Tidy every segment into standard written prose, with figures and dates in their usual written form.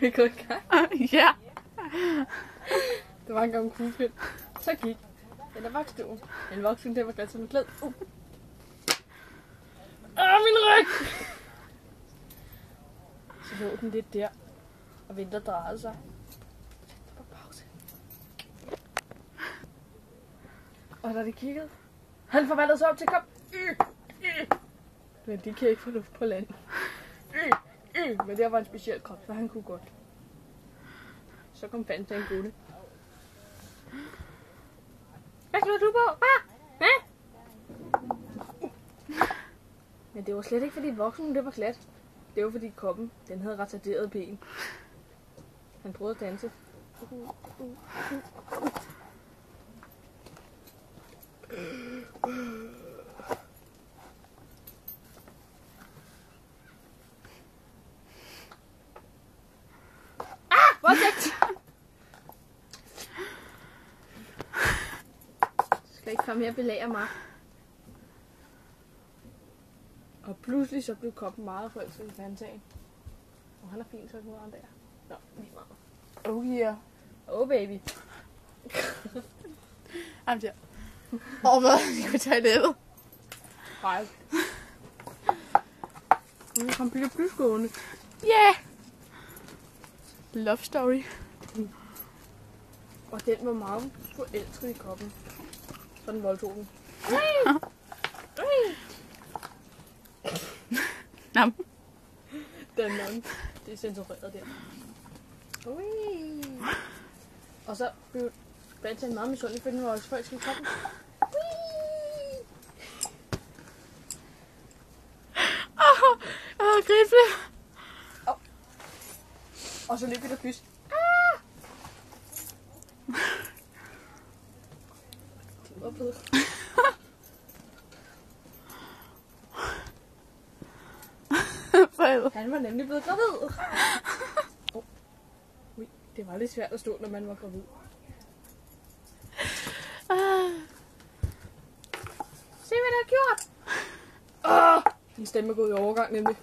Vi går i gang. Ja. Det var en gammel kuglepind. Så gik. Den er vokstuen. En voksen, der var glat som en klæd. Min ryg! Så lå den lidt der. Og ventede og drejede sig. På pause. Og da de kiggede, han forvandlede sig op til kom. Men de kan ikke få luft på land. Men der var en speciel krop, så han kunne godt. Så kom fanden til en gutte. Hvad slår du på? Hvad? Men det var slet ikke fordi voksen, det var glat. Det var fordi koppen, den havde retarderet ben. Han prøvede at danse. Voldtægt! Skal ikke komme her og belære mig. Og pludselig så blev koppen meget forelsket i vandtagen. Og han er fin, så ikke noget der. Nå, lige meget. Oh yeah. Oh baby. Jamen der. Hvad? Jeg kunne tage toilettet. Nej. Nu kom Peter Plys gående. Yeah! Love story. Og den var meget forelsket i koppen. Så den voldtog den. Nam. Den anden. Det er censureret der. Ui. Og så blev Bantan meget misundelig, fordi den var også forelsket i koppen. Gribble. Og så løb Peter Plys. Det var blevet. Han var nemlig blevet gravid. Ui, det var lidt svært at stå, når man var gravid. Se, hvad der har gjort. Min stemme er gået i overgang, nemlig.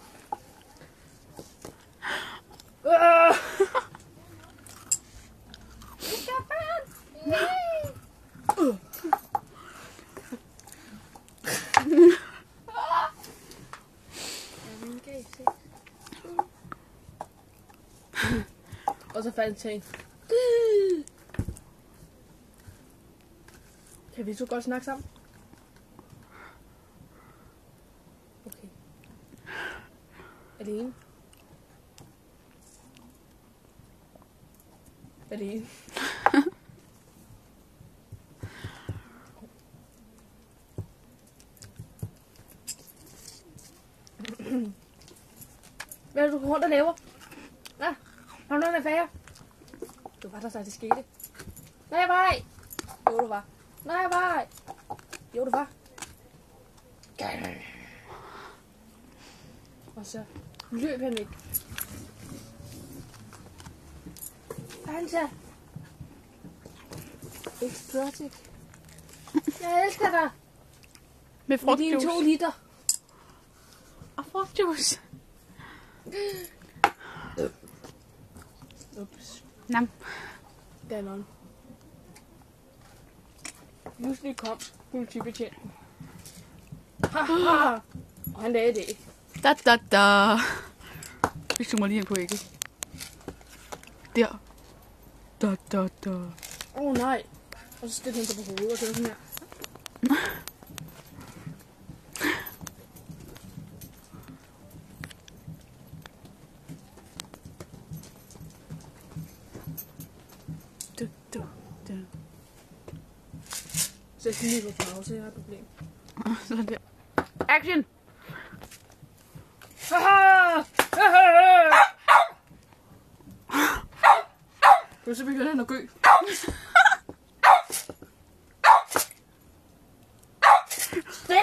Og så faldt han. Kan vi så godt snakke sammen? Okay. Alene? Alene? Hvad er det, du går rundt og laver? Hvad? Har du noget med affære? Du var der så, det skete. Nej, vej! Jo, du var. Nej, vej! Jo, du var. Og så løb han væk. Fanta! Exotic. Jeg elsker dig! Med Med dine 2 frugtjuice. liter. Og frugtjuice. Ups. Nam. Danon. Pludselig kom politibetjenten. Haha! Og han lagde det ikke. Da. Vi zoomer lige ind på ægget. Der. Da. Åh nej. Og så stillede han sig på hovedet og gjorde sådan her. Da. Så jeg skal lige på pause, jeg har et problem. Sådan der. Action! Så begynder han at gø. Stille!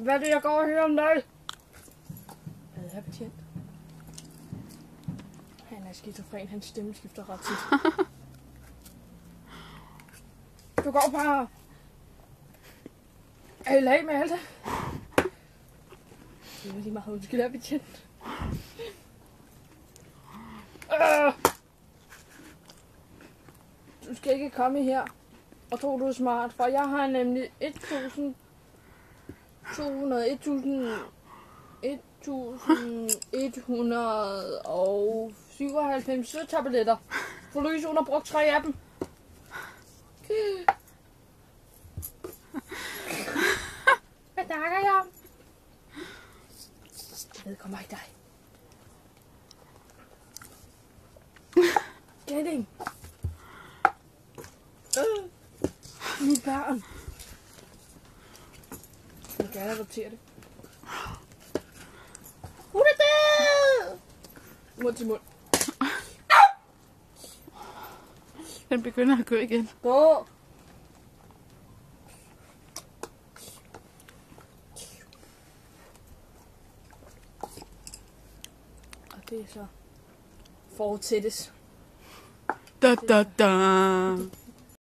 Hvad er det, jeg går og hører om dig? Hvad er betjent? er skizofren, hans stemme skifter ret tit. Du går bare... Er I lag med alt det? Det er lige meget, undskyld, jeg betjent. Du skal ikke komme her og tro, du er smart, for jeg har nemlig 1197 sødtabletter. For Louise, hun har brugt 3 af dem. Hvad snakker jeg om? Jeg vedkommer ikke dig. Getting. Mit barn. Jeg vil gerne adoptere det. Hun er død! Mund til mund. Den begynder at gå igen. Gå! Og det er så fortsættes. Da da da.